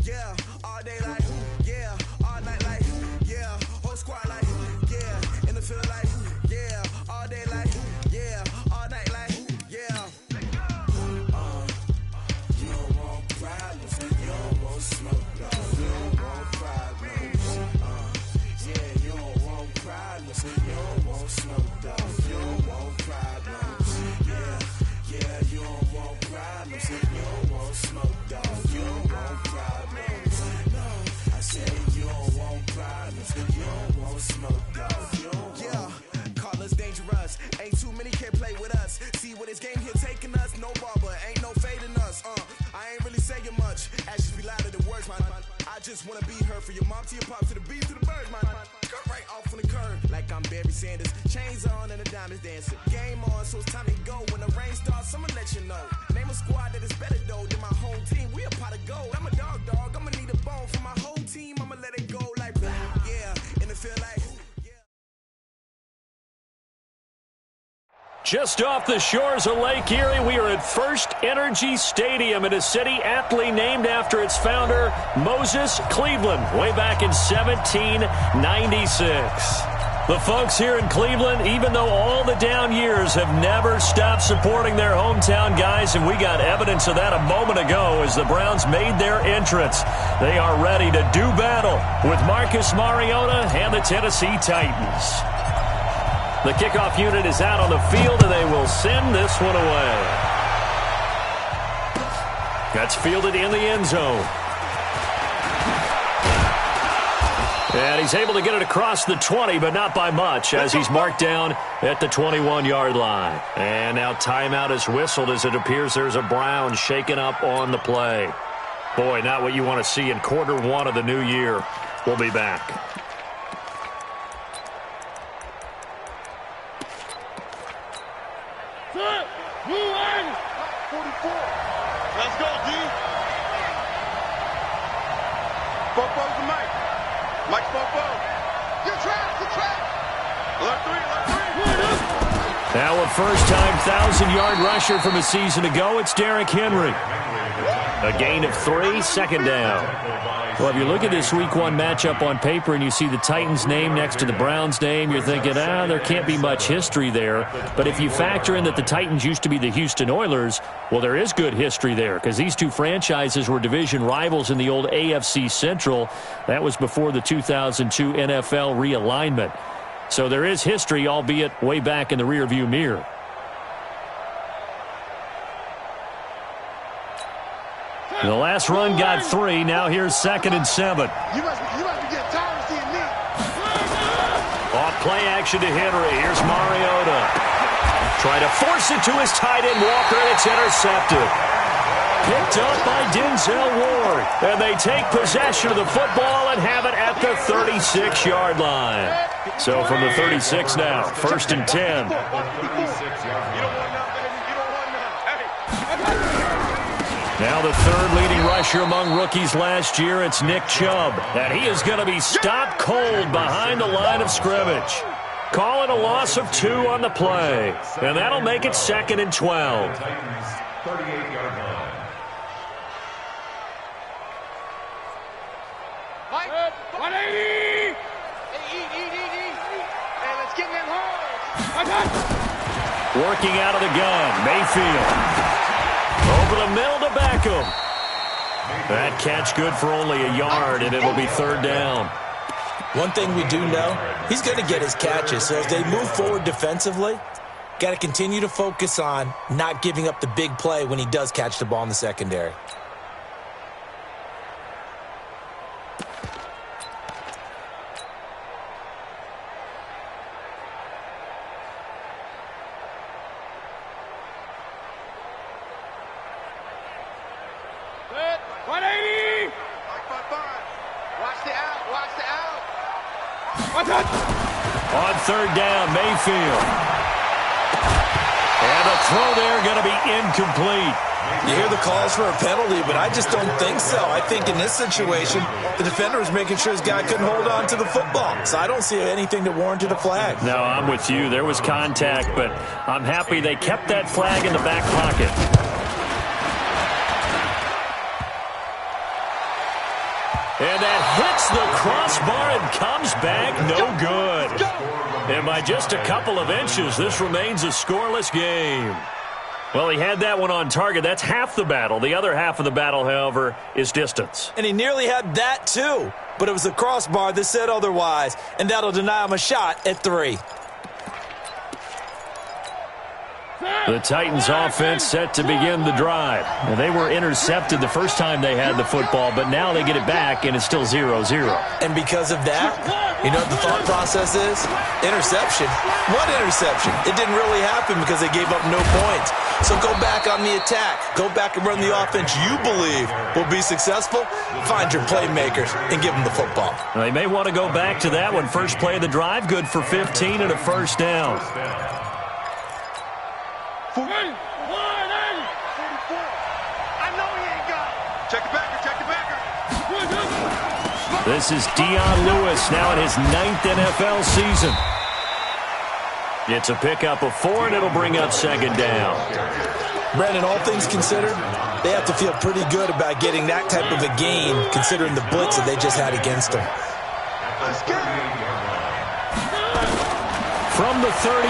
yeah. All day like, yeah. All night like, yeah. Whole squad like, yeah. In the field like, yeah. All day like, yeah. All night like, yeah. You don't want problems. You don't want smoke, though. You don't want problems. Yeah, you don't want problems. You don't want smoke, though. You don't want problems. Yeah, you don't want problems. You don't want smoke, though. You don't want problems. No, I said you don't want problems. You don't want smoke, though. You don't want. Call us dangerous. Ain't too many can play with us. See what this game here taking us. No barber, ain't no fading us. I ain't really saying much. Actions be louder than words, man. I just wanna be heard from your mom to your pop to the beat to the birds, man. Cut right off on the curb, like I'm Barry Sanders. Chains on and the diamonds dancing. Game on, so it's time to go. When the rain starts, I'ma let you know. Name a squad that is better though than my home team. We a pot of gold. I'm a dog. I'ma need a bone for my whole team. I'ma let it go like, yeah. In the field like, yeah. Just off the shores of Lake Erie, we are at First Energy Stadium in a city aptly named after its founder, Moses Cleveland, way back in 1796. The folks here in Cleveland, even though all the down years, have never stopped supporting their hometown guys, and we got evidence of that a moment ago as the Browns made their entrance. They are ready to do battle with Marcus Mariota and the Tennessee Titans. The kickoff unit is out on the field, and they will send this one away. That's fielded in the end zone. And he's able to get it across the 20, but not by much, as he's marked down at the 21-yard line. And now timeout is whistled as it appears there's a Brown shaken up on the play. Boy, not what you want to see in quarter one of the new year. We'll be back. Let's go, D. Fofo's the mic. Mike Fofo. Good track. Alert three. Now a first-time 1,000-yard rusher from a season ago, it's Derrick Henry. A gain of 3, second down. Well, if you look at this Week 1 matchup on paper and you see the Titans' name next to the Browns' name, you're thinking, there can't be much history there. But if you factor in that the Titans used to be the Houston Oilers, well, there is good history there because these two franchises were division rivals in the old AFC Central. That was before the 2002 NFL realignment. So there is history, albeit way back in the rearview mirror. The last run got 3. Now here's 2nd and 7. You must be getting tired of seeing me. Off play action to Henry. Here's Mariota. Try to force it to his tight end Walker, and it's intercepted. Picked up by Denzel Ward. And they take possession of the football and have it at the 36-yard line. So from the 36 now, 1st and 10. Now the third leading rusher among rookies last year, it's Nick Chubb. And he is going to be stopped cold behind the line of scrimmage. Calling a loss of 2 on the play. And that'll make it 2nd and 12. 38-yard line. Mike, 180! Hey, let's get them home. Working out of the gun, Mayfield. Over the middle to Beckham. That catch good for only a yard, and it'll be 3rd down. One thing we do know, he's going to get his catches. So as they move forward defensively, got to continue to focus on not giving up the big play when he does catch the ball in the secondary. On 3rd down, Mayfield. And the throw there going to be incomplete. You hear the calls for a penalty, but I just don't think so. I think in this situation, the defender was making sure his guy couldn't hold on to the football. So I don't see anything that warranted a flag. No, I'm with you. There was contact, but I'm happy they kept that flag in the back pocket. And that hits the crossbar and comes back no good. And by just a couple of inches, this remains a scoreless game. Well, he had that one on target. That's half the battle. The other half of the battle, however, is distance. And he nearly had that, too. But it was the crossbar that said otherwise. And that'll deny him a shot at 3. The Titans offense set to begin the drive. And they were intercepted the first time they had the football, but now they get it back, and it's still 0-0. And because of that, you know what the thought process is? Interception. What interception? It didn't really happen because they gave up no points. So go back on the attack. Go back and run the offense you believe will be successful. Find your playmakers and give them the football. They may want to go back to that one. First play of the drive, good for 15 and a first down. I know he ain't got it. Check the backer, check the backer. This is Dion Lewis now in his 9th NFL season. It's a pickup of 4, and it'll bring up second down. Brandon, all things considered, they have to feel pretty good about getting that type of a gain considering the blitz that they just had against them. From the 38,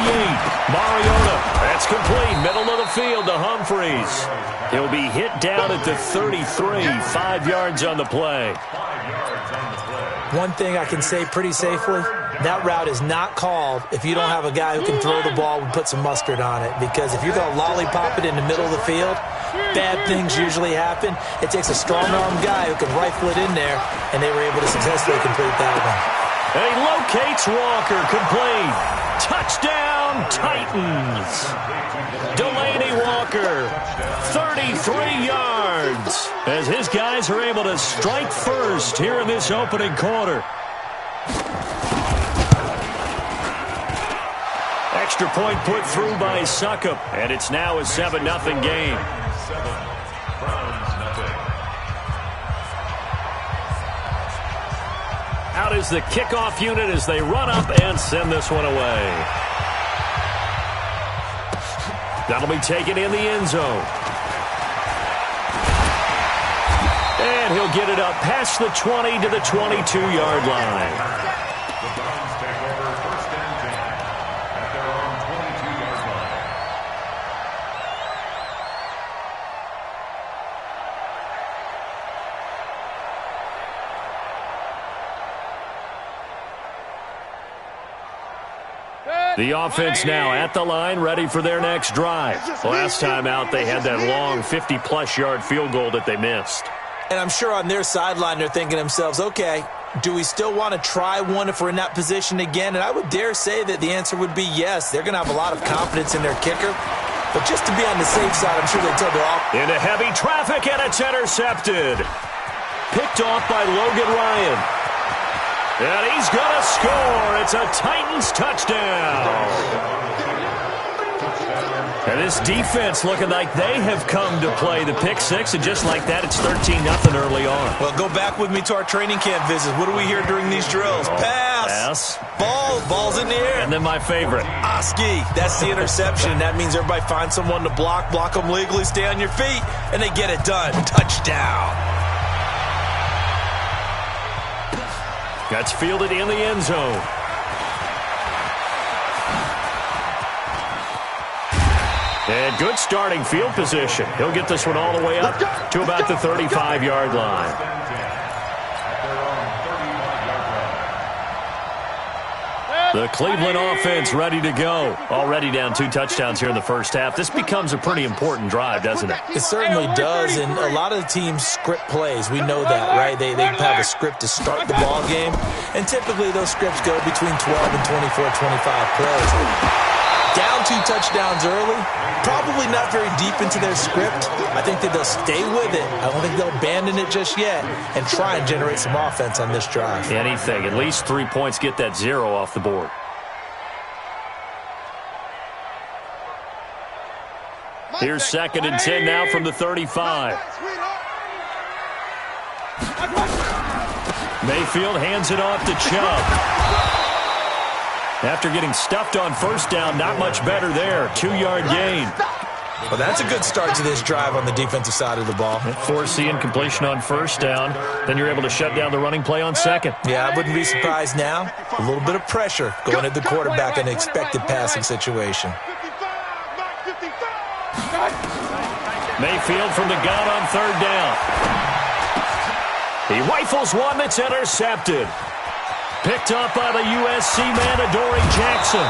Mariota. That's complete. Middle of the field to Humphreys. He'll be hit down at the 33. 5 yards on the play. One thing I can say pretty safely, that route is not called if you don't have a guy who can throw the ball and put some mustard on it. Because if you're going to lollipop it in the middle of the field, bad things usually happen. It takes a strong-arm guy who can rifle it in there, and they were able to successfully complete that one. And he locates Walker, complete. Touchdown, Titans. Delaney Walker, 33 yards, as his guys are able to strike first here in this opening quarter. Extra point put through by Succop, and it's now a 7-0 game. Out is the kickoff unit as they run up and send this one away. That'll be taken in the end zone. And he'll get it up past the 20 to the 22-yard line. The Browns take over 1st and 10 at their own 22-yard line. The offense now at the line, ready for their next drive. Last time out, they had that long 50-plus yard field goal that they missed. And I'm sure on their sideline they're thinking to themselves, okay, do we still want to try one if we're in that position again? And I would dare say that the answer would be yes. They're going to have a lot of confidence in their kicker. But just to be on the safe side, I'm sure they tell their offense. Into heavy traffic, and it's intercepted. Picked off by Logan Ryan. And he's going to score. It's a Titans touchdown. And this defense looking like they have come to play the pick six, and just like that, it's 13-0 early on. Well, go back with me to our training camp visits. What do we hear during these drills? Pass. Ball's in the air. And then my favorite. Oski. That's the interception. That means everybody finds someone to block them legally, stay on your feet, and they get it done. Touchdown. That's fielded in the end zone. And good starting field position. He'll get this one all the way up to about the 35-yard line. The Cleveland offense ready to go. Already down 2 touchdowns here in the first half. This becomes a pretty important drive, doesn't it? It certainly does, and a lot of the teams script plays. We know that, right? They have a script to start the ball game, and typically those scripts go between 12 and 24, 25 plays. Down 2 touchdowns early, probably not very deep into their script. I think that they'll stay with it. I don't think they'll abandon it just yet and try and generate some offense on this drive. Anything. At least 3 points, get that 0 off the board. Here's 2nd and 10 now from the 35. Mayfield hands it off to Chubb. After getting stuffed on first down, not much better there. 2-yard gain. Well, that's a good start to this drive on the defensive side of the ball. Force the incompletion on first down. Then you're able to shut down the running play on second. Yeah, I wouldn't be surprised now. A little bit of pressure going at the quarterback in an expected passing situation. Mayfield from the gun on third down. He rifles one that's intercepted. Picked up by the USC man, Adoree Jackson.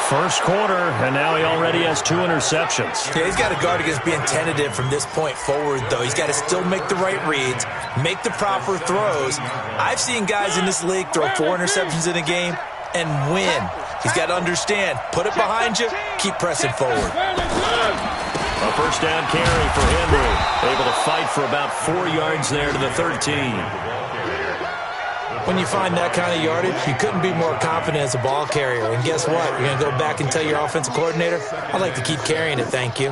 First quarter, and now he already has 2 interceptions. Yeah, he's got to guard against being tentative from this point forward, though. He's got to still make the right reads, make the proper throws. I've seen guys in this league throw 4 interceptions in a game and win. He's got to understand, put it behind you, keep pressing forward. A first down carry for Henry. Able to fight for about 4 yards there to the 13. When you find that kind of yardage, you couldn't be more confident as a ball carrier. And guess what? You're going to go back and tell your offensive coordinator, I'd like to keep carrying it, thank you.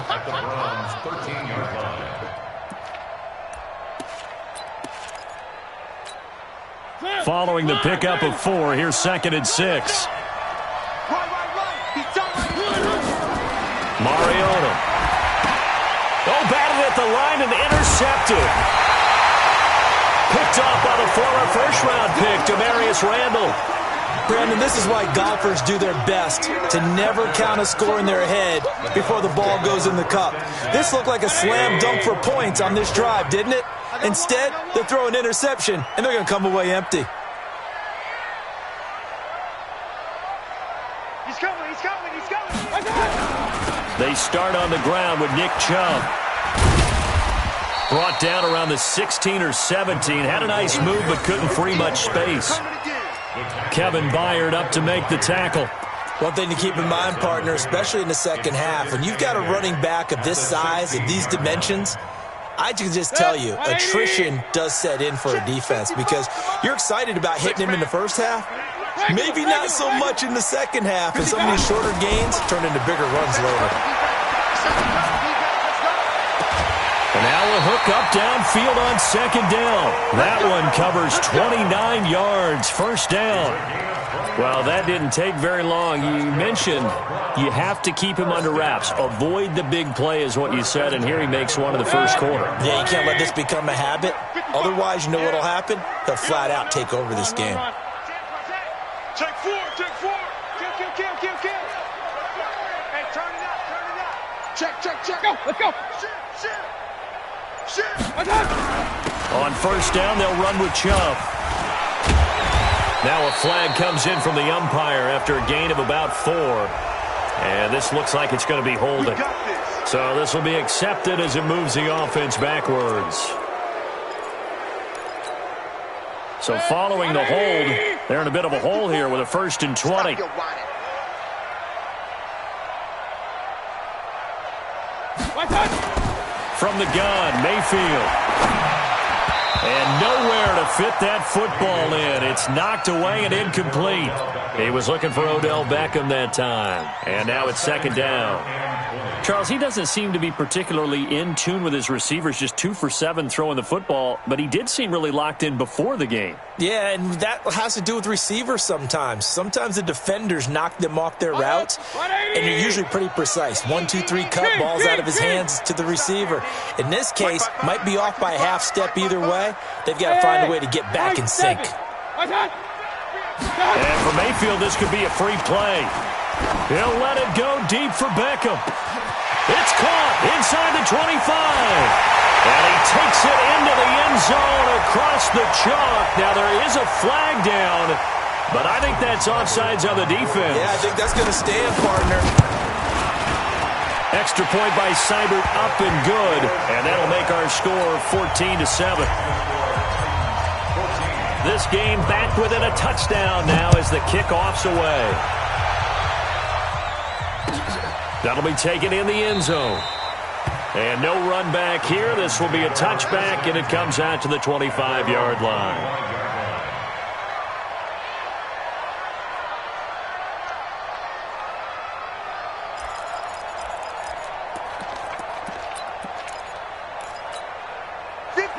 Following the pickup of 4, here's 2nd and 6. Mariota. Oh, batted at the line and intercepted. Picked off by the former first-round pick, Demarius Randall. Brandon, this is why golfers do their best to never count a score in their head before the ball goes in the cup. This looked like a slam dunk for points on this drive, didn't it? Instead, they throw an interception, and they're going to come away empty. He's coming, he's coming, he's coming. They start on the ground with Nick Chubb. Brought down around the 16 or 17. Had a nice move, but couldn't free much space. Kevin Byard up to make the tackle. One thing to keep in mind, partner, especially in the second half, when you've got a running back of this size, of these dimensions, I can just tell you, attrition does set in for a defense because you're excited about hitting him in the first half. Maybe not so much in the second half, and some of these shorter gains turn into bigger runs later. And now a hook up downfield on second down. That one covers 29 yards. First down. Well, that didn't take very long. You mentioned you have to keep him under wraps. Avoid the big play is what you said, and here he makes one in the first quarter. Yeah, you can't let this become a habit. Otherwise, you know what will happen? He'll flat out take over this game. Take 4, take 4. Kill. Hey, turn it up. Check. Go, let's go. Shit. On first down, they'll run with Chubb. Now a flag comes in from the umpire after a gain of about 4. And this looks like it's going to be holding. So this will be accepted as it moves the offense backwards. So following the hold, they're in a bit of a hole here with a 1st and 20. From the gun, Mayfield. And nowhere to fit that football in. It's knocked away and incomplete. He was looking for Odell Beckham that time. And now it's 2nd down. Charles, he doesn't seem to be particularly in tune with his receivers, just 2 for 7 throwing the football, but he did seem really locked in before the game. Yeah, and that has to do with receivers sometimes. Sometimes the defenders knock them off their routes, and they're usually pretty precise. 1, 2, 3, cut balls out of his hands to the receiver. In this case, might be off by a half step either way. They've got to find a way to get back in sync. And for Mayfield, this could be a free play. He'll let it go deep for Beckham. It's caught inside the 25. And he takes it into the end zone across the chalk. Now there is a flag down, but I think that's offsides on the defense. Yeah, I think that's going to stand, partner. Extra point by Seibert, up and good. And that'll make our score 14-7. This game back within a touchdown now as the kickoff's away. That'll be taken in the end zone. And no run back here. This will be a touchback, and it comes out to the 25-yard line.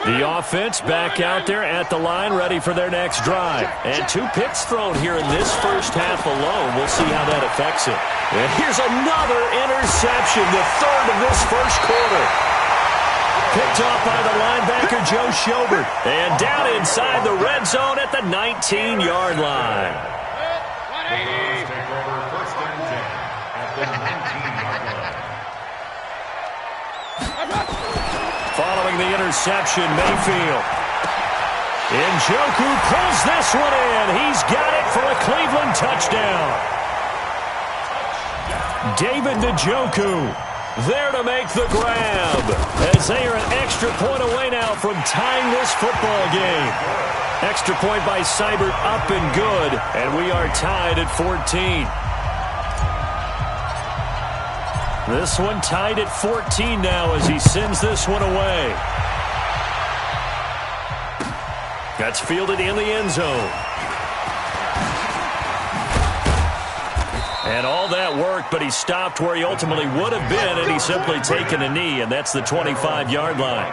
The offense back out there at the line, ready for their next drive. And 2 picks thrown here in this first half alone. We'll see how that affects it. And here's another interception, the 3rd of this first quarter. Picked off by the linebacker, Joe Schobert. And down inside the red zone at the 19-yard line. Take over first and 10 at the 19-yard line. Following the interception, Mayfield. Njoku pulls this one in. He's got it for a Cleveland touchdown. David Njoku there to make the grab, as they are an extra point away now from tying this football game. Extra point by Seibert up and good, and we are tied at 14. This one tied at 14 now as he sends this one away. That's fielded in the end zone. And all that worked, but he stopped where he ultimately would have been, and he's simply taken a knee, and that's the 25-yard line.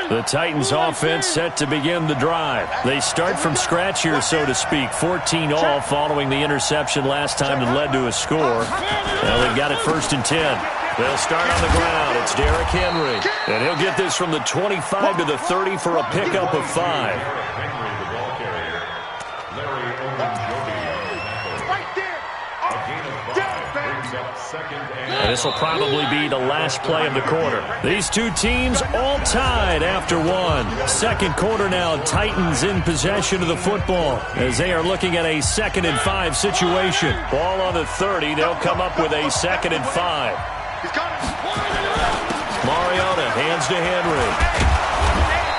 The Titans offense set to begin the drive. They start from scratch here, so to speak. 14 all following the interception last time that led to a score. Well, they've got it 1st and 10. They'll start on the ground. It's Derrick Henry. And he'll get this from the 25 to the 30 for a pickup of 5. Henry, the ball carrier. Larry Ogunjobi. Right there. A gain of 5 brings up 2nd and And this will probably be the last play of the quarter. These two teams all tied after 1. Second quarter now, Titans in possession of the football as they are looking at a 2nd and 5 situation. Ball on the 30. They'll come up with a 2nd and 5. Mariota hands to Henry.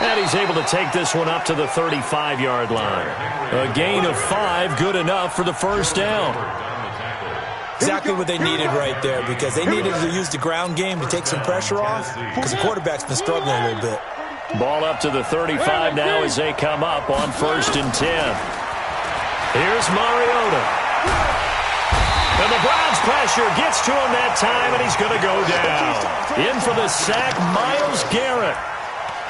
And he's able to take this one up to the 35-yard line. A gain of 5, good enough for the first down. Exactly what they needed right there, because they needed to use the ground game to take some pressure off, because the quarterback's been struggling a little bit. Ball up to the 35 now as they come up on 1st and 10. Here's Mariota. And the Browns pressure gets to him that time, and he's going to go down. In for the sack, Myles Garrett.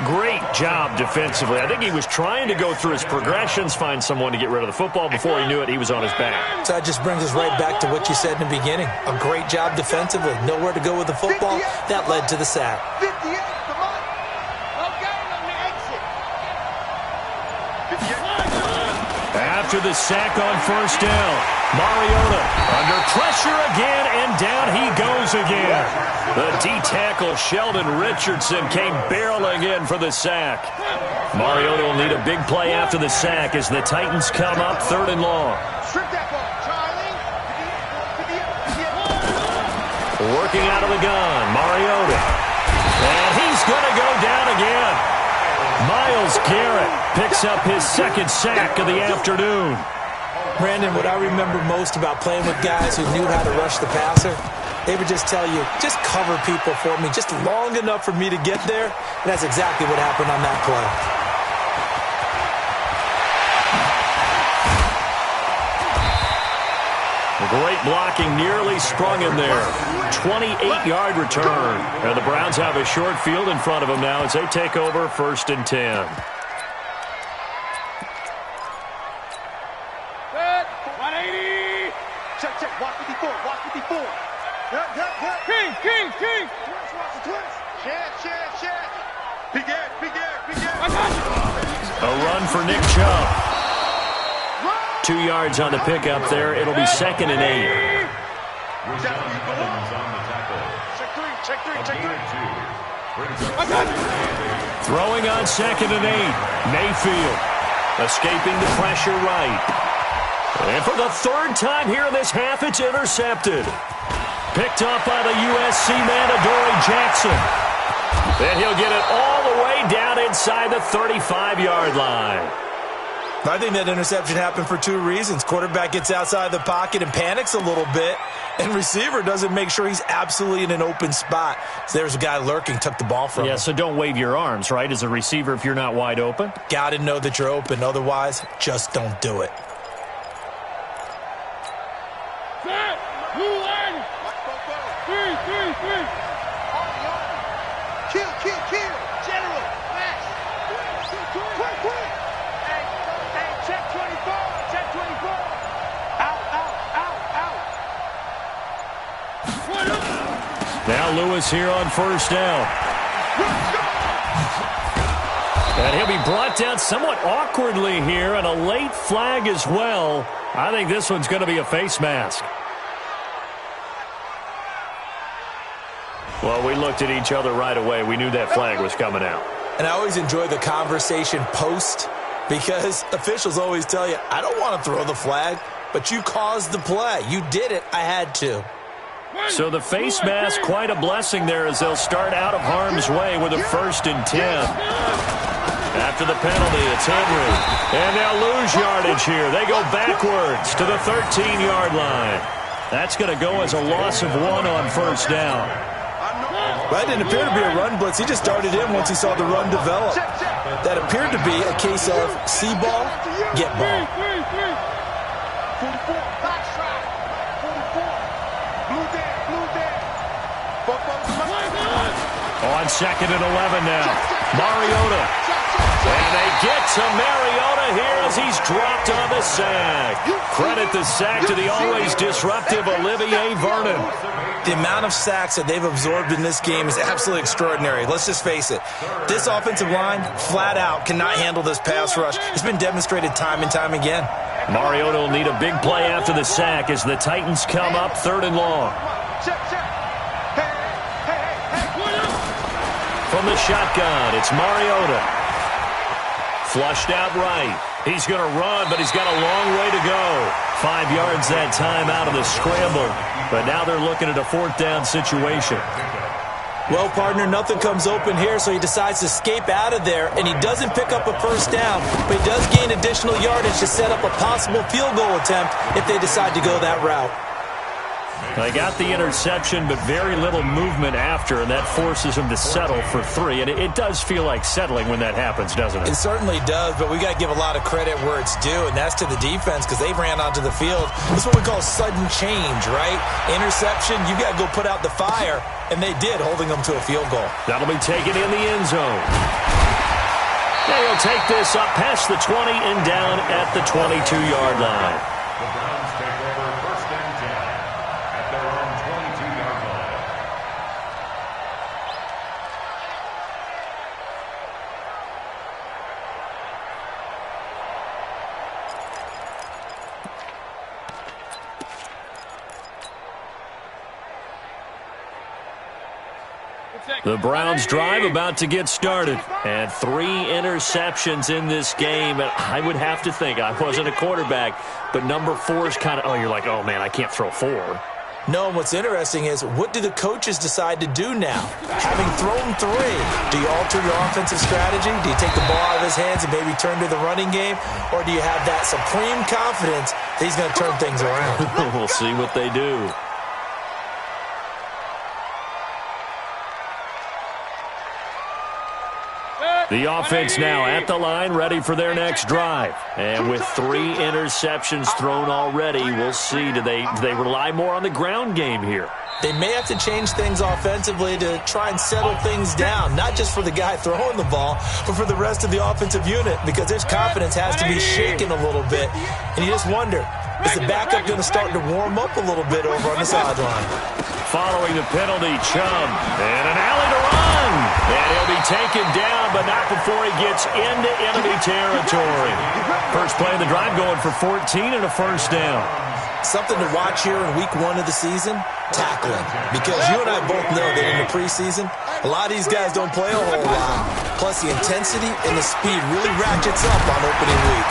Great job defensively. I think he was trying to go through his progressions, find someone to get rid of the football. Before he knew it, he was on his back. So that just brings us right back to what you said in the beginning. A great job defensively. Nowhere to go with the football. That led to the sack. 58, come on. Okay, on the exit. 58. After the sack on 1st down, Mariota under pressure again, and down he goes again. The D-tackle Sheldon Richardson came barreling in for the sack. Mariota will need a big play after the sack as the Titans come up 3rd and long. Strip that ball, Charlie. Working out of the gun, Mariota. And he's going to go down again. Myles Garrett picks up his 2nd sack of the afternoon. Brandon, what I remember most about playing with guys who knew how to rush the passer, they would just tell you, just cover people for me just long enough for me to get there. And that's exactly what happened on that play. The great blocking nearly sprung him there. 28-yard return. And the Browns have a short field in front of them now as they take over 1st and 10. Check, walk 54, walk 54. King. Twist. Shit. Big air. A run for Nick Chubb. 2 yards on the pickup there. It'll be 2nd and 8. Rashawn Evans on the tackle. Check three. A gain of 2 brings up Throwing on 2nd and 8. Mayfield escaping the pressure right. And for the 3rd time here in this half, it's intercepted. Picked off by the USC man, Adoree Jackson. And he'll get it all the way down inside the 35-yard line. I think that interception happened for 2 reasons. Quarterback gets outside the pocket and panics a little bit, and receiver doesn't make sure he's absolutely in an open spot. So there's a guy lurking, took the ball from him. Yeah, so don't wave your arms, right, as a receiver if you're not wide open. Got to know that you're open. Otherwise, just don't do it. Kill. General. Fast. Quick. Hey, check 24. Check 24. Out. Now Lewis here on first down. And he'll be brought down somewhat awkwardly here, and a late flag as well. I think this one's going to be a face mask. Well, we looked at each other right away. We knew that flag was coming out. And I always enjoy the conversation post, because officials always tell you, I don't want to throw the flag, but you caused the play. You did it. I had to. So the face mask, quite a blessing there as they'll start out of harm's way with a 1st and 10. After the penalty, it's Henry. And they'll lose yardage here. They go backwards to the 13-yard line. That's going to go as a loss of 1 on first down. That didn't appear to be a run blitz. He just darted in once he saw the run develop. That appeared to be a case of see ball, get ball. 44. Box try. 44. Blue there. On 2nd and 11 now. Mariota. And they get to Mariota here as he's dropped on the sack. Credit the sack to the always disruptive Olivier Vernon. The amount of sacks that they've absorbed in this game is absolutely extraordinary. Let's just face it. This offensive line, flat out, cannot handle this pass rush. It's been demonstrated time and time again. Mariota will need a big play after the sack as the Titans come up 3rd and long. From the shotgun, it's Mariota. Flushed out right. He's going to run, but he's got a long way to go. 5 yards that time out of the scramble. But now they're looking at a 4th down situation. Well, partner, nothing comes open here, so he decides to escape out of there, and he doesn't pick up a 1st down, but he does gain additional yardage to set up a possible field goal attempt if they decide to go that route. They got the interception, but very little movement after, and that forces him to settle for 3. And it does feel like settling when that happens, doesn't it? It certainly does, but we got to give a lot of credit where it's due, and that's to the defense because they ran onto the field. This is what we call sudden change, right? Interception, you got to go put out the fire, and they did, holding them to a field goal. That'll be taken in the end zone. They'll take this up past the 20 and down at the 22-yard line. The Browns take over 1st and 10 at their own 22-yard line. The Browns drive about to get started. And 3 interceptions in this game. And I would have to think, I wasn't a quarterback, but number 4 is kind of, you're like, oh, man, I can't throw 4. No, and what's interesting is, what do the coaches decide to do now? Having thrown 3, do you alter your offensive strategy? Do you take the ball out of his hands and maybe turn to the running game? Or do you have that supreme confidence that he's going to turn things around? We'll see what they do. The offense now at the line, ready for their next drive. And with 3 interceptions thrown already, we'll see. Do they rely more on the ground game here? They may have to change things offensively to try and settle things down, not just for the guy throwing the ball, but for the rest of the offensive unit, because their confidence has to be shaken a little bit. And you just wonder, is the backup going to start to warm up a little bit over on the sideline? Following the penalty, Chubb, and an alley to run. And he'll be taken down, but not before he gets into enemy territory. First play of the drive going for 14 and a 1st down. Something to watch here in week 1 of the season, tackling. Because you and I both know that in the preseason, a lot of these guys don't play a whole lot. Plus, the intensity and the speed really ratchets up on opening week.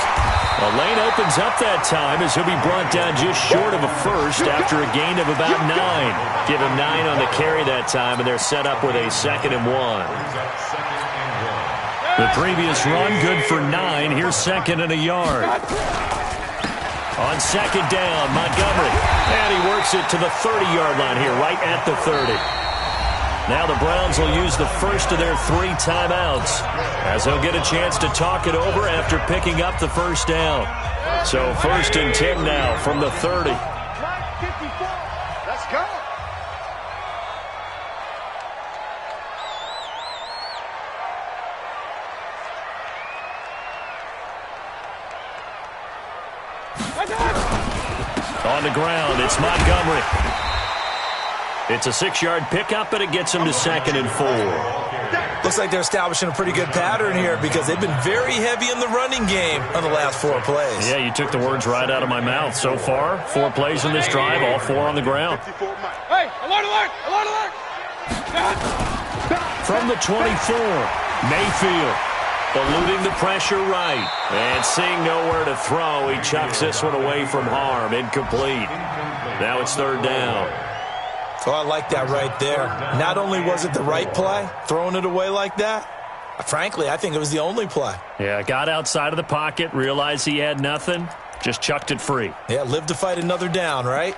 Well, Lane opens up that time as he'll be brought down just short of a 1st after a gain of about 9. Give him 9 on the carry that time, and they're set up with a 2nd and 1. The previous run good for 9. Here's 2nd and a yard. On 2nd down, Montgomery. And he works it to the 30-yard line here, right at the 30. Now the Browns will use the first of their 3 timeouts as they'll get a chance to talk it over after picking up the 1st down. So 1st and 10 now from the 30. go. On the ground, it's Montgomery. It's a 6-yard pickup, and it gets him to 2nd and 4. Looks like they're establishing a pretty good pattern here because they've been very heavy in the running game on the last 4 plays. Yeah, you took the words right out of my mouth. So far, 4 plays in this drive, all 4 on the ground. Hey, alert, alert, alert, alert. From the 24, Mayfield. Eluding the pressure right. And seeing nowhere to throw, he chucks this one away from harm. Incomplete. Now it's 3rd down. Oh, I like that right there. Not only was it the right play, throwing it away like that, frankly, I think it was the only play. Yeah, got outside of the pocket, realized he had nothing, just chucked it free. Yeah, live to fight another down, right?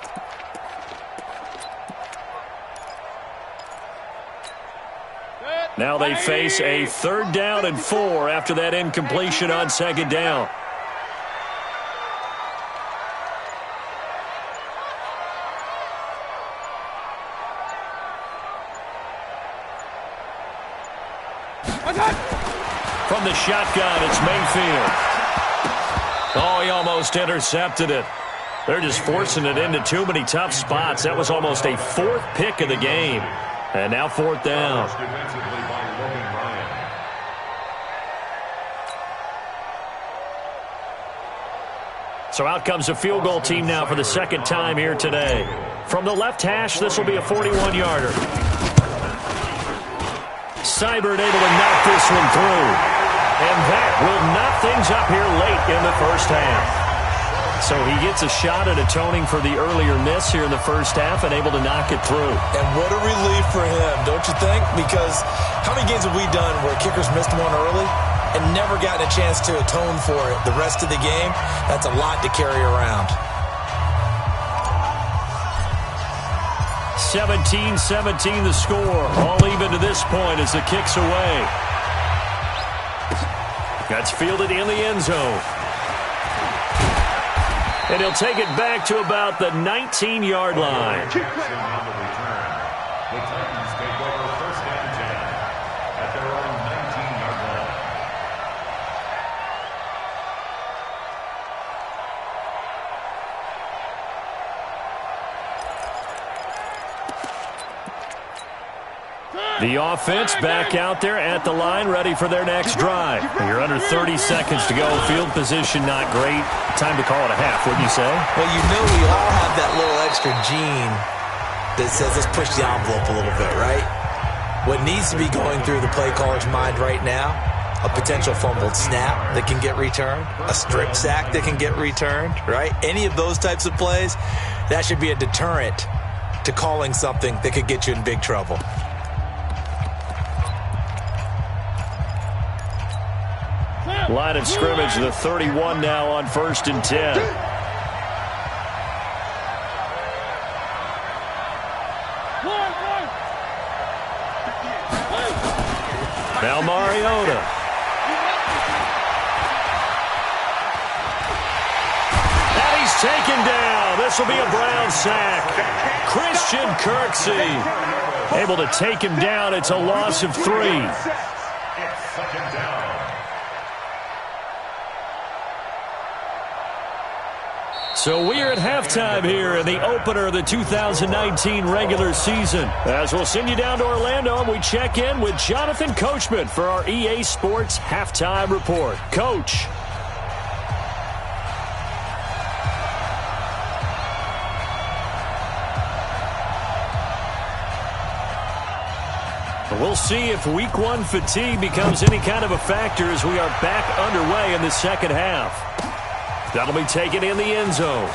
Now they face a 3rd down and 4 after that incompletion on 2nd down. From the shotgun, it's Mayfield. Oh, he almost intercepted it. They're just forcing it into too many tough spots. That was almost a 4th pick of the game. And now 4th down. So out comes a field goal team now for the 2nd time here today. From the left hash, this will be a 41-yarder. Seibert able to knock this one through. And that will knock things up here late in the first half. So he gets a shot at atoning for the earlier miss here in the first half and able to knock it through. And what a relief for him, don't you think? Because how many games have we done where kickers missed one early and never gotten a chance to atone for it the rest of the game? That's a lot to carry around. 17-17 the score. All even to this point as the kick's away. That's fielded in the end zone. And he'll take it back to about the 19-yard line. The Titans take over 1st and 10 at their own 19-yard line. The offense back out there at the line, ready for their next drive. You're under 30 seconds to go. Field position not great. Time to call it a half, wouldn't you say? Well, you know we all have that little extra gene that says let's push the envelope a little bit, right? What needs to be going through the play caller's mind right now, a potential fumbled snap that can get returned, a strip sack that can get returned, right? Any of those types of plays, that should be a deterrent to calling something that could get you in big trouble. Line of scrimmage, the 31 now on 1st and 10. Now Mariota. And he's taken down. This will be a Brown sack. Christian Kirksey able to take him down. It's a loss of 3. It's 2nd down. So we are at halftime here in the opener of the 2019 regular season. As we'll send you down to Orlando, and we check in with Jonathan Coachman for our EA Sports Halftime Report. Coach. We'll see if Week 1 fatigue becomes any kind of a factor as we are back underway in the second half. That'll be taken in the end zone.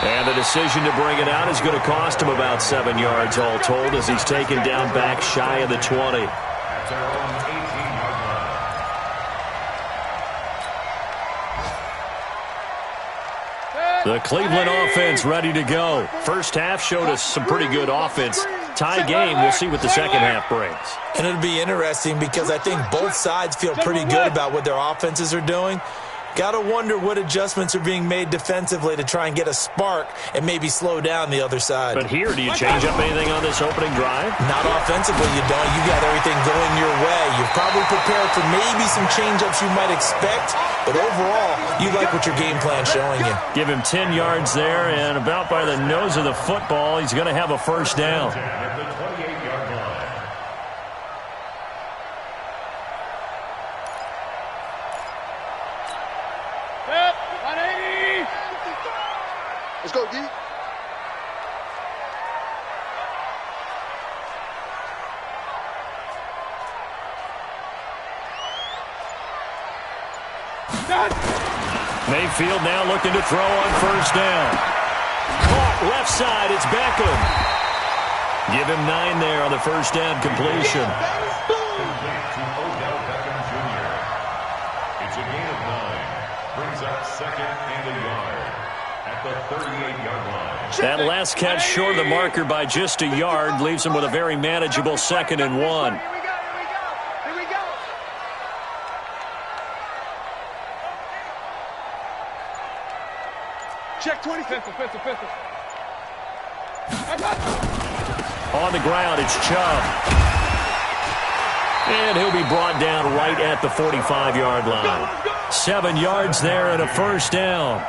And the decision to bring it out is going to cost him about 7 yards all told as he's taken down back shy of the 20. At their own 18-yard line. The Cleveland offense ready to go. First half showed us some pretty good offense. Tie game, we'll see what the second half brings. And it'll be interesting because I think both sides feel pretty good about what their offenses are doing. Got to wonder what adjustments are being made defensively to try and get a spark and maybe slow down the other side. But here, do you change up anything on this opening drive? Not offensively, you don't. You got everything going your way. You're probably prepared for maybe some change-ups you might expect, but overall, you like what your game plan's showing you. Give him 10 yards there, and about by the nose of the football, he's going to have a first down. At the 28-yard line. Let's go, D. Mayfield now looking to throw on first down. Caught left side, it's Beckham. Give him 9 there on the first down completion. Complete to Odell Beckham Jr. It's a gain of 9. Brings up second and a yard at the 38-yard line. That last catch short of the marker by just a yard leaves him with a very manageable 2nd and 1. Check 20. Pistol. On the ground, it's Chubb. And he'll be brought down right at the 45-yard line. 7 yards there and a first down.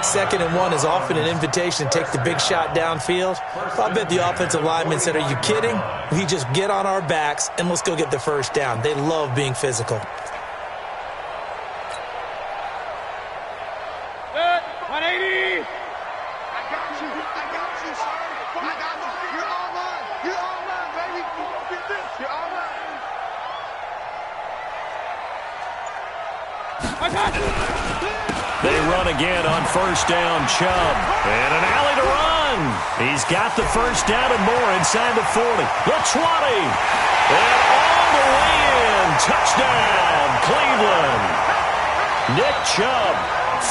2nd and 1 is often an invitation to take the big shot downfield. I bet the offensive lineman said, are you kidding? We just get on our backs and let's go get the first down. They love being physical. 180. I got you, sir. I got you. You're all mine. You're all mine, baby. Get this. You're all mine. I got you. They run again on first down, Chubb. And an alley to run. He's got the first down and more inside the 40. The 20. And all the way in. Touchdown, Cleveland. Nick Chubb,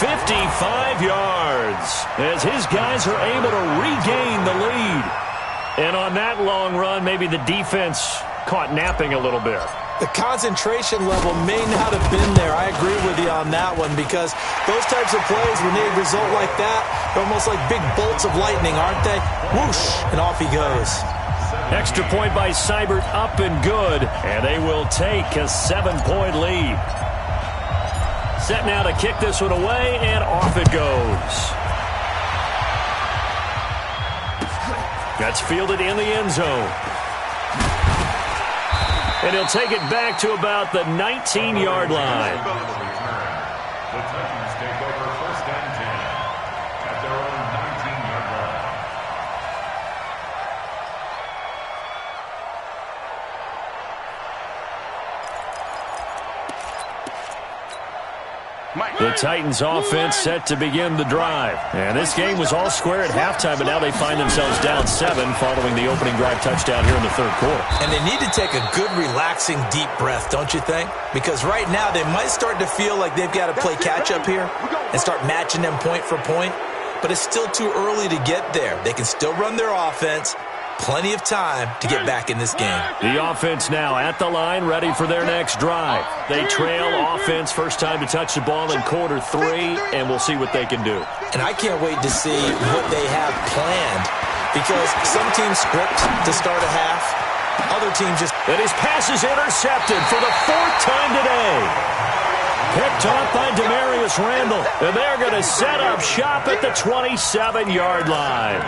55 yards, as his guys are able to regain the lead. And on that long run, maybe the defense caught napping a little bit. The concentration level may not have been there. I agree with you on that one because those types of plays, when they result like that, they're almost like big bolts of lightning, aren't they? Whoosh, and off he goes. Extra point by Seibert, up and good, and they will take a 7-point lead. Set now to kick this one away, and off it goes. That's fielded in the end zone. And he'll take it back to about the 19-yard line. The Titans take over first and 10 at their own 19-yard line. The Titans offense set to begin the drive. And this game was all square at halftime, but now they find themselves down 7 following the opening drive touchdown here in the third quarter. And they need to take a good, relaxing, deep breath, don't you think? Because right now they might start to feel like they've got to play catch-up here and start matching them point for point. But it's still too early to get there. They can still run their offense. Plenty of time to get back in this game. The offense now at the line, ready for their next drive. They trail offense, first time to touch the ball in quarter 3, and we'll see what they can do. And I can't wait to see what they have planned because some teams script to start a half. Other teams just... And his pass is intercepted for the 4th time today. Picked off by Demarius Randall, and they're going to set up shop at the 27-yard line.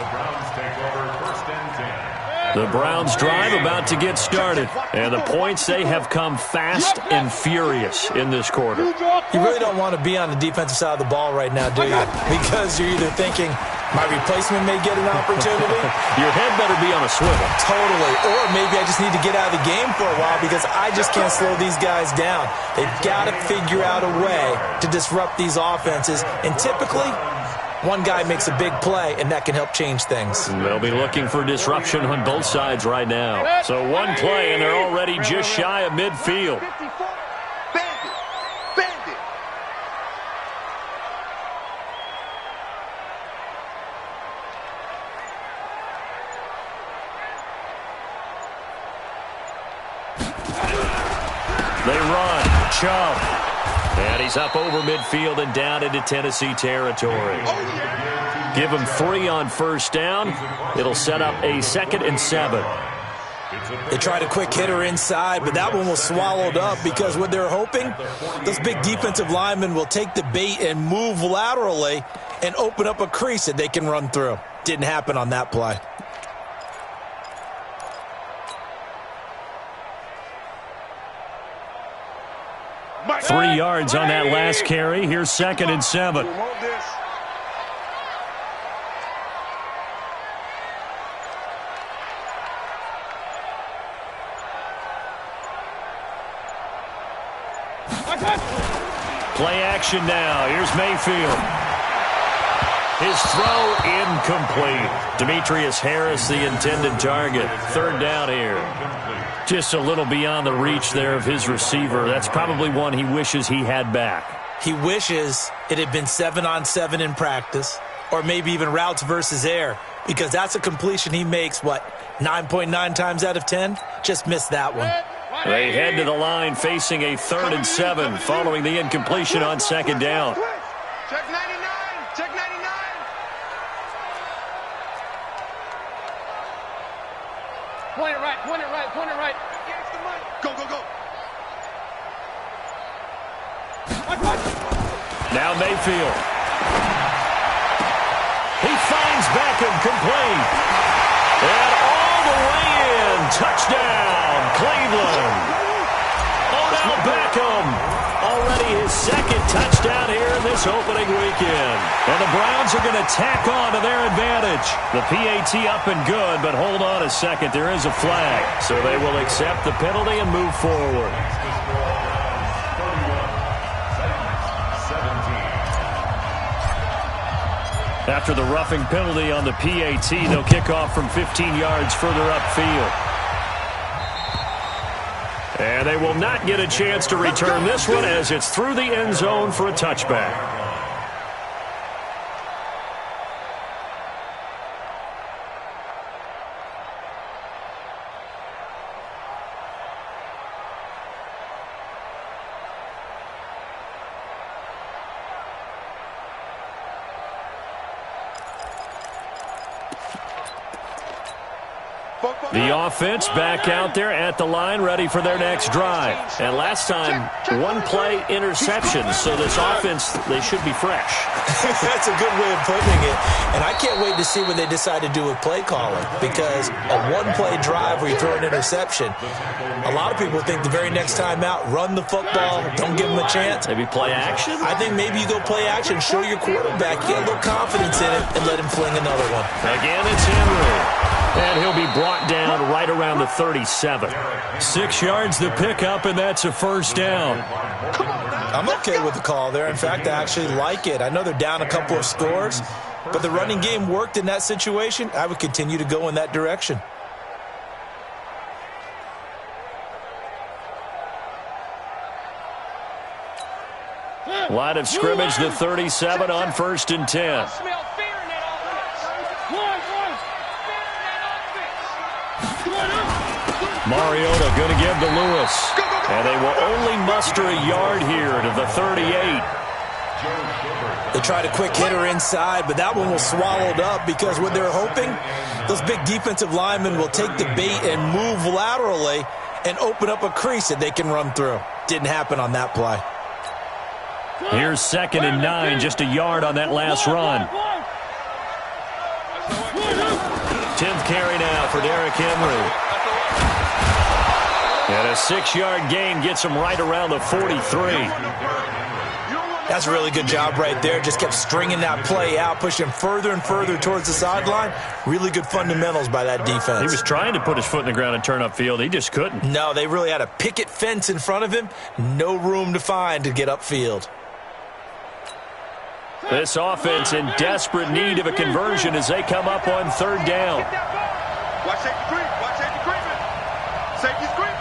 The Browns take over first and 10. The Browns drive about to get started, and the points, they have come fast and furious in this quarter. You really don't want to be on the defensive side of the ball right now, do you? Because you're either thinking, my replacement may get an opportunity. Your head better be on a swivel. Totally. Or maybe I just need to get out of the game for a while because I just can't slow these guys down. They've got to figure out a way to disrupt these offenses. And typically, one guy makes a big play, and that can help change things. They'll be looking for disruption on both sides right now. So one play, and they're already just shy of midfield. Bandit. They run. Chubb And he's up over midfield and down into Tennessee territory. Give him 3 on first down. It'll set up a 2nd and 7. They tried a quick hitter inside, but that one was swallowed up because what they're hoping, those big defensive linemen will take the bait and move laterally and open up a crease that they can run through. Didn't happen on that play. Three yards on that last carry. Here's 2nd and 7. Play action now. Here's Mayfield. His throw incomplete. Demetrius Harris, the intended target. 3rd down here. Just a little beyond the reach there of his receiver. That's probably one he wishes he had back. He wishes it had been 7-on-7 in practice, or maybe even routes versus air, because that's a completion he makes, 9.9 times out of 10? Just missed that one. They head to the line facing a 3rd and 7 following the incompletion on 2nd down. Check 99. Check 99. Point it right. Point it right. Point it right. Go, go, go. Now Mayfield. He finds Beckham complete. And all the way in. Touchdown, Cleveland. Odell Beckham. Already his 2nd touchdown here in this opening weekend. And the Browns are going to tack on to their advantage. The PAT up and good, but hold on a second. There is a flag. So they will accept the penalty and move forward. After the roughing penalty on the PAT, they'll kick off from 15 yards further upfield. And they will not get a chance to return this one as it's through the end zone for a touchback. The offense back out there at the line, ready for their next drive. And last time, 1-play interception, so this offense, they should be fresh. That's a good way of putting it. And I can't wait to see what they decide to do with play calling, because a 1-play drive where you throw an interception, a lot of people think the very next time out, run the football, don't give them a chance. Maybe play action? I think maybe you go play action, show your quarterback, get a little confidence in it, and let him fling another one. Again, it's Henry. And he'll be brought down right around the 37. 6 yards the pickup, and that's a 1st down. I'm okay with the call there. In fact, I actually like it. I know they're down a couple of scores, but the running game worked in that situation. I would continue to go in that direction. Line of scrimmage, the 37 on 1st and 10. Mariota going to give to Lewis. And they will only muster a yard here to the 38. They tried a quick hitter inside, but that one was swallowed up because what they're hoping, those big defensive linemen will take the bait and move laterally and open up a crease that they can run through. Didn't happen on that play. Here's 2nd and 9, just a yard on that last run. 10th carry now for Derrick Henry. And a 6-yard gain gets him right around the 43. That's a really good job right there. Just kept stringing that play out, pushing further and further towards the sideline. Really good fundamentals by that defense. He was trying to put his foot in the ground and turn upfield. He just couldn't. No, they really had a picket fence in front of him. No room to find to get upfield. This offense in desperate need of a conversion as they come up on 3rd down. Watch safety creep. Watch safety creeping. Safety's creeping.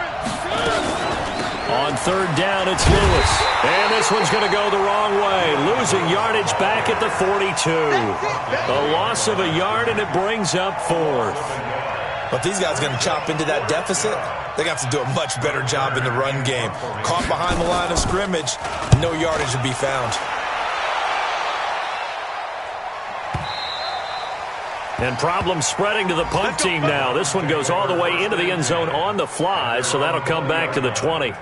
On 3rd down, it's Lewis. And this one's going to go the wrong way. Losing yardage back at the 42. A loss of a yard, and it brings up 4th. But if these guys are going to chop into that deficit, they got to do a much better job in the run game. Caught behind the line of scrimmage, no yardage to be found. And problems spreading to the punt team now. This one goes all the way into the end zone on the fly, so that'll come back to the 20.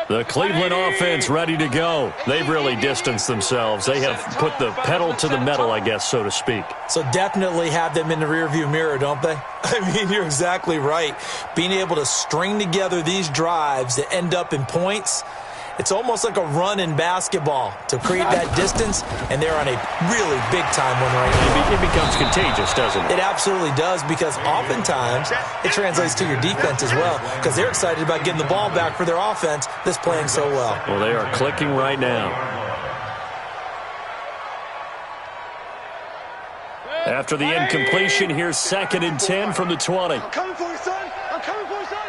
The Cleveland offense ready to go. They've really distanced themselves. They have put the pedal to the metal, I guess, so to speak. So definitely have them in the rearview mirror, don't they? I mean, you're exactly right. Being able to string together these drives that end up in points, it's almost like a run in basketball to create that distance, and they're on a really big-time one right now. It becomes contagious, doesn't it? It absolutely does, because oftentimes it translates to your defense as well, because they're excited about getting the ball back for their offense that's playing so well. Well, they are clicking right now. After the incompletion, here's 2nd and 10 from the 20. I'm coming for you, son. I'm coming for you, son.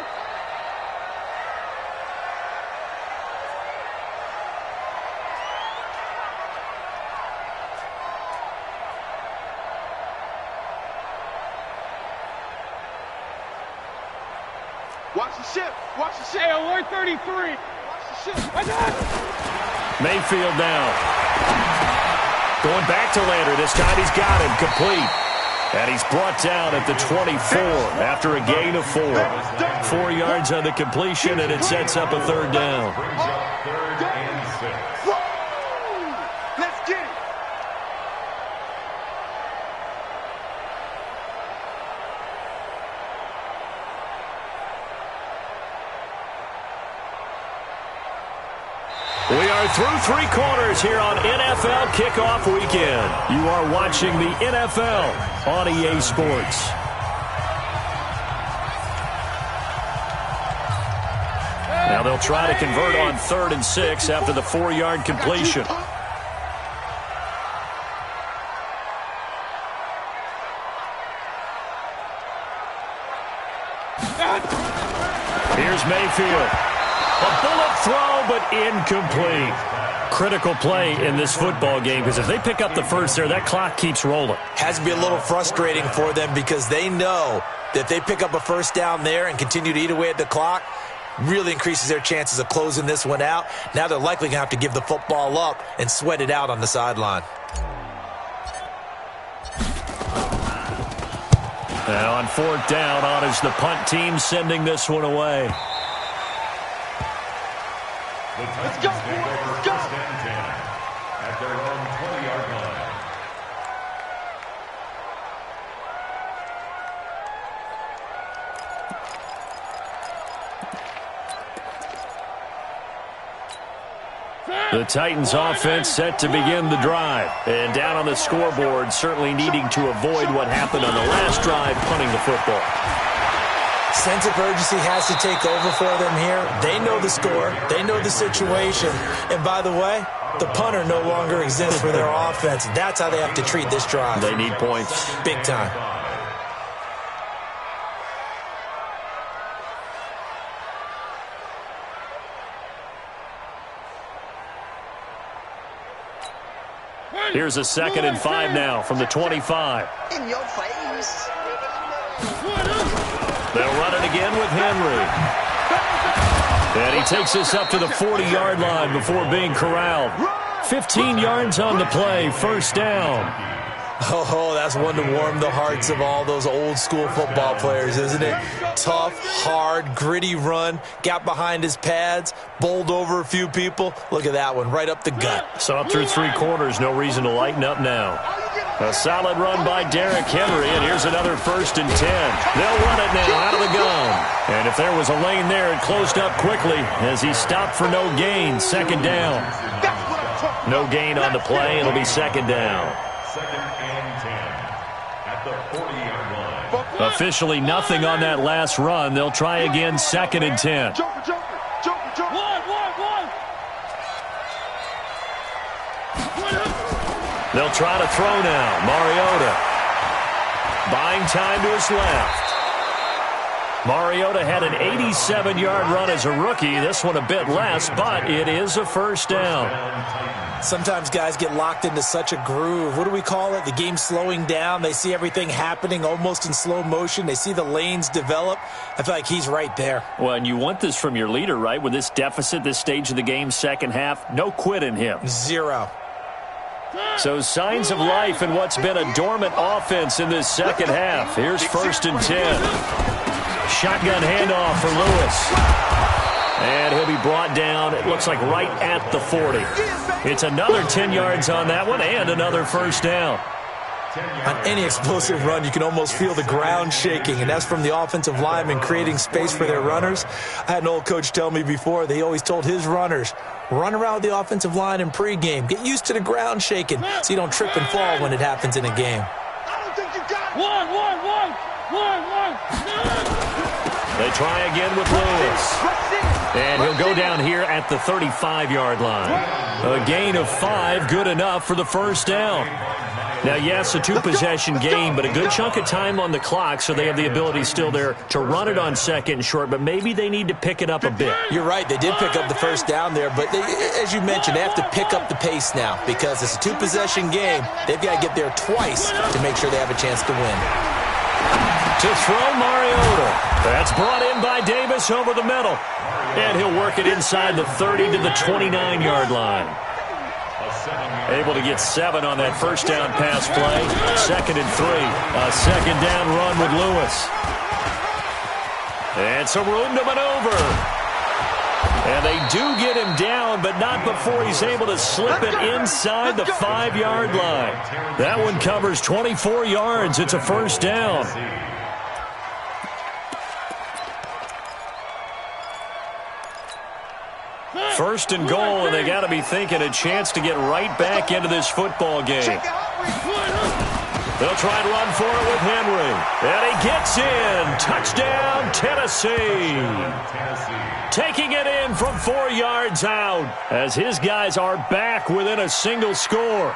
Watch the ship. Watch the ship. Hey, alert 33. Watch the ship. I got it. Mayfield now. Going back to Lander. This time he's got him complete. And he's brought down at the 24 after a gain of 4. 4 yards on the completion, and it sets up a 3rd down. Third and 6. Let's get it. We are through 3 quarters here on NFL Kickoff Weekend. You are watching the NFL on EA Sports. Now they'll try to convert on 3rd and 6 after the 4-yard completion. Here's Mayfield. A bullet throw, but incomplete. Critical play in this football game, because if they pick up the first there, that clock keeps rolling. Has to be a little frustrating for them, because they know that if they pick up a first down there and continue to eat away at the clock, really increases their chances of closing this one out. Now they're likely going to have to give the football up and sweat it out on the sideline. Now on 4th down, on is the punt team sending this one away. Let's go, boy. Let's go. First and 10 at their own 20-yard line. The Titans offense set to begin the drive. And down on the scoreboard, certainly needing to avoid what happened on the last drive, punting the football. Sense of urgency has to take over for them here. They know the score. They know the situation. And by the way, the punter no longer exists for their offense. That's how they have to treat this drive. They need points. Big time. Here's a 2nd and 5 now from the 25. In your face. They'll run it again with Henry. And he takes us up to the 40-yard line before being corralled. 15 yards on the play, 1st down. Oh, that's one to warm the hearts of all those old-school football players, isn't it? Tough, hard, gritty run. Got behind his pads, bowled over a few people. Look at that one, right up the gut. So up through 3 quarters, no reason to lighten up now. A solid run by Derrick Henry, and here's another 1st and 10. They'll run it now out of the gun. And if there was a lane there, it closed up quickly as he stopped for no gain. 2nd down. No gain on the play. It'll be 2nd down. 2nd and 10 at the 40-yard line. Officially nothing on that last run. They'll try again, 2nd and 10. Jumper. One. They'll try to throw now. Mariota buying time to his left. Mariota had an 87-yard run as a rookie. This one a bit less, but it is a first down. Sometimes guys get locked into such a groove. What do we call it? The game's slowing down. They see everything happening almost in slow motion. They see the lanes develop. I feel like he's right there. Well, and you want this from your leader, right? With this deficit, this stage of the game, second half, no quit in him. Zero. So signs of life in what's been a dormant offense in this second half. Here's 1st and 10. Shotgun handoff for Lewis. And he'll be brought down, it looks like right at the 40. It's another 10 yards on that one and another first down. On any explosive run, you can almost feel the ground shaking, and that's from the offensive linemen creating space for their runners. I had an old coach tell me before, they always told his runners, run around with the offensive line in pregame. Get used to the ground shaking so you don't trip and fall when it happens in a game. I don't think you got it. One. They try again with Lewis. And he'll go down here at the 35-yard line. A gain of 5, good enough for the first down. Now, yes, a two-possession game, but a good chunk of time on the clock, so they have the ability still there to run it on second and short, but maybe they need to pick it up a bit. You're right. They did pick up the first down there, but as you mentioned, they have to pick up the pace now because it's a two-possession game. They've got to get there twice to make sure they have a chance to win. To throw Mariota. That's brought in by Davis over the middle. And he'll work it inside the 30 to the 29-yard line. Able to get 7 on that first down pass play. 2nd and 3. A second down run with Lewis. And some room to maneuver. And they do get him down, but not before he's able to slip it inside the 5-yard line. That one covers 24 yards. It's a first down. First and goal, and they got to be thinking a chance to get right back into this football game. They'll try and run for it with Henry. And he gets in. Touchdown, Tennessee. Taking it in from 4 yards out as his guys are back within a single score.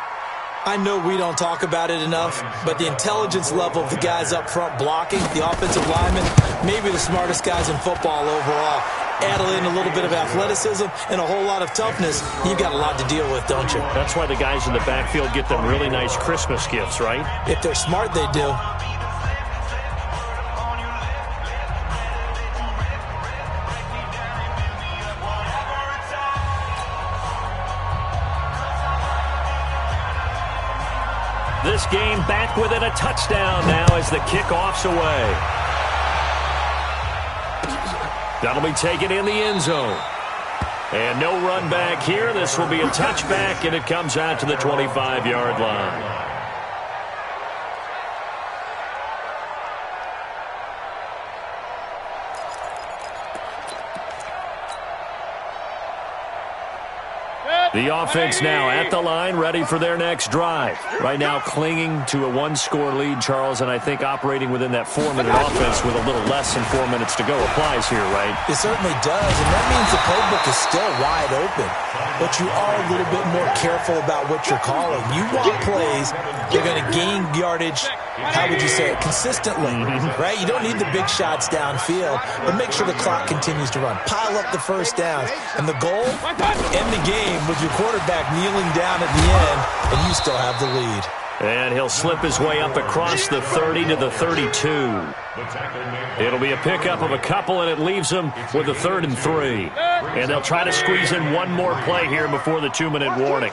I know we don't talk about it enough, but the intelligence level of the guys up front blocking, the offensive linemen, maybe the smartest guys in football overall. Add in a little bit of athleticism and a whole lot of toughness, you've got a lot to deal with, don't you? That's why the guys in the backfield get them really nice Christmas gifts, right? If they're smart, they do. This game back within a touchdown now as the kickoff's away. That'll be taken in the end zone. And no run back here. This will be a touchback, and it comes out to the 25-yard line. The offense now at the line, ready for their next drive. Right now clinging to a one-score lead, Charles, and I think operating within that 4-minute offense with a little less than 4 minutes to go applies here, right? It certainly does, and that means the playbook is still wide open. But you are a little bit more careful about what you're calling. You want plays that are going to gain yardage, how would you say it, consistently, right? You don't need the big shots downfield, but make sure the clock continues to run. Pile up the first downs. And the goal, end the game with your quarterback kneeling down at the end, and you still have the lead. And he'll slip his way up across the 30 to the 32. It'll be a pickup of a couple, and it leaves them with a 3rd and 3. And they'll try to squeeze in one more play here before the 2-minute warning.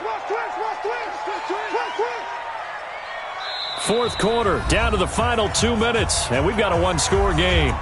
Fourth quarter, down to the final 2 minutes, and we've got a one-score game.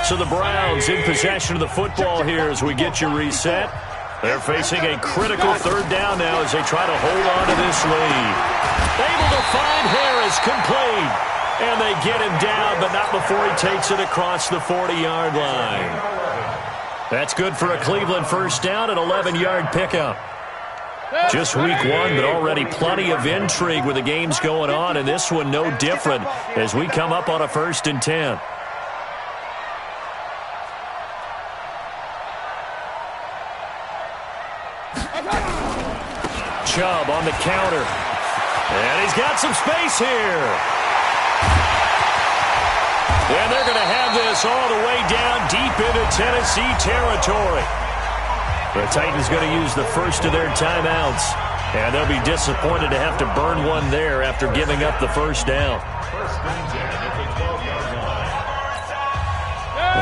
So the Browns in possession of the football here as we get you reset. They're facing a critical 3rd down now as they try to hold on to this lead. Able to find Harris, complete. And they get him down, but not before he takes it across the 40-yard line. That's good for a Cleveland first down, an 11-yard pickup. Just week one, but already plenty of intrigue with the games going on, and this one no different as we come up on a 1st and 10. Chubb on the counter. And he's got some space here. And they're going to have this all the way down deep into Tennessee territory. The Titans going to use the first of their timeouts. And they'll be disappointed to have to burn one there after giving up the first down.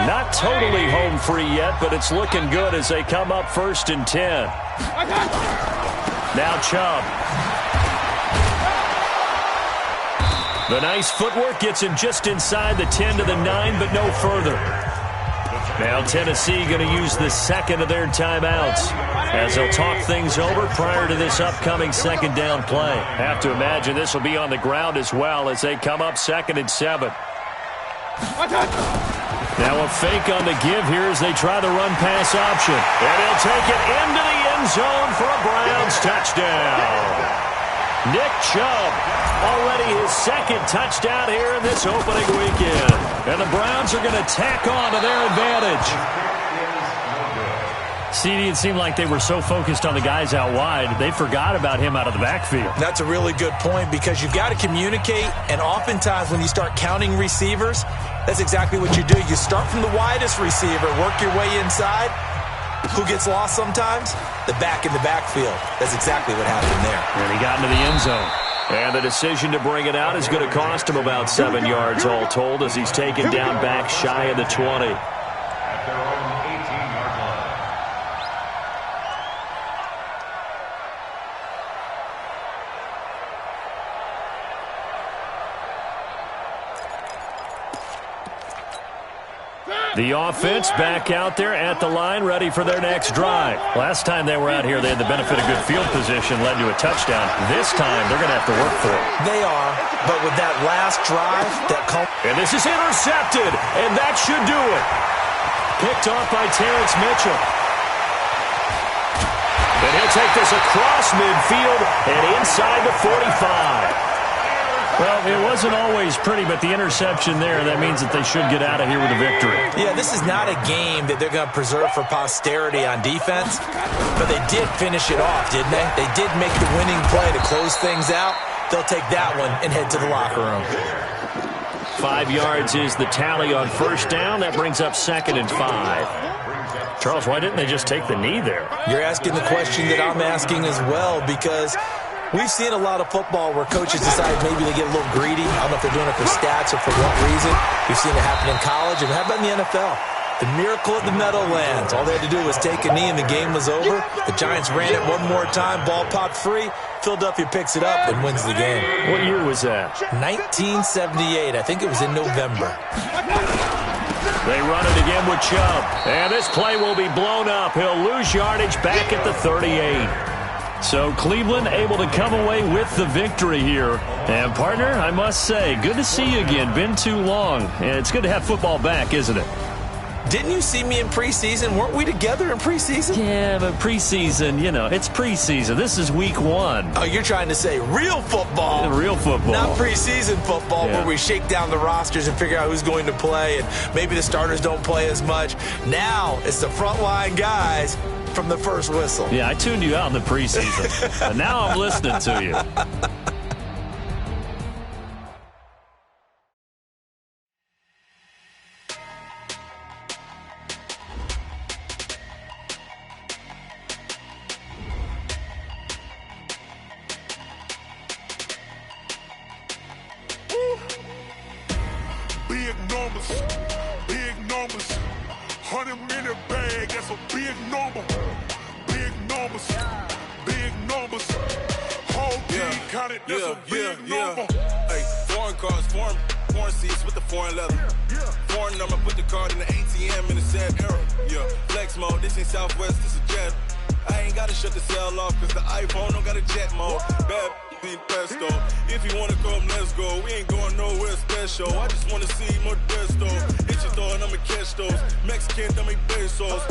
Not totally home free yet, but it's looking good as they come up 1st and 10. Now Chubb. The nice footwork gets him just inside the 10 to the 9, but no further. Now Tennessee going to use the second of their timeouts as they'll talk things over prior to this upcoming 2nd down play. Have to imagine this will be on the ground as well as they come up 2nd and 7. Now a fake on the give here as they try the run-pass option. And he'll take it into the end zone for a Browns touchdown. Nick Chubb, already his 2nd touchdown here in this opening weekend. And the Browns are going to tack on to their advantage. CD, it seemed like they were so focused on the guys out wide, they forgot about him out of the backfield. That's a really good point because you've got to communicate, and oftentimes when you start counting receivers, that's exactly what you do. You start from the widest receiver, work your way inside. Who gets lost sometimes? The back in the backfield. That's exactly what happened there. And he got into the end zone. And the decision to bring it out is going to cost him about 7 yards all told as he's taken down back shy of the 20. At their own 18-yard line. The offense back out there at the line, ready for their next drive. Last time they were out here, they had the benefit of good field position, led to a touchdown. This time, they're going to have to work for it. They are, but with that last drive, and this is intercepted, and that should do it. Picked off by Terrence Mitchell. And he'll take this across midfield and inside the 45. Well, it wasn't always pretty, but the interception there, that means that they should get out of here with a victory. Yeah, this is not a game that they're going to preserve for posterity on defense, but they did finish it off, didn't they? They did make the winning play to close things out. They'll take that one and head to the locker room. 5 yards is the tally on 1st down. That brings up 2nd and 5. Charles, why didn't they just take the knee there? You're asking the question that I'm asking as well, because we've seen a lot of football where coaches decide maybe they get a little greedy. I don't know if they're doing it for stats or for what reason. We've seen it happen in college, and how about in the NFL? The miracle of the Meadowlands. All they had to do was take a knee, and the game was over. The Giants ran it one more time. Ball popped free. Philadelphia picks it up and wins the game. What year was that? 1978. I think it was in November. They run it again with Chubb. And this play will be blown up. He'll lose yardage back at the 38. So Cleveland able to come away with the victory here. And, partner, I must say, good to see you again. Been too long. And it's good to have football back, isn't it? Didn't you see me in preseason? Weren't we together in preseason? Yeah, but preseason, it's preseason. This is week 1. Oh, you're trying to say real football. Real football. Not preseason football where we shake down the rosters and figure out who's going to play, and maybe the starters don't play as much. Now it's the frontline guys from the first whistle. Yeah, I tuned you out in the preseason. And now I'm listening to you. Big numbers, 100-minute bag, that's a big number. Big numbers, whole team counted, that's a big number. Hey, foreign cars, foreign seats with the foreign leather. Foreign number, put the card in the ATM in the sad era. Yeah, flex mode, this ain't Southwest, this is Jet. I ain't gotta shut the cell off, cause the iPhone don't got a jet mode. Bad be pesto. If you wanna come, let's go. We ain't going nowhere special. I just wanna see more Modesto. Hit your door and I'ma catch those. Mexican, dummy pesos.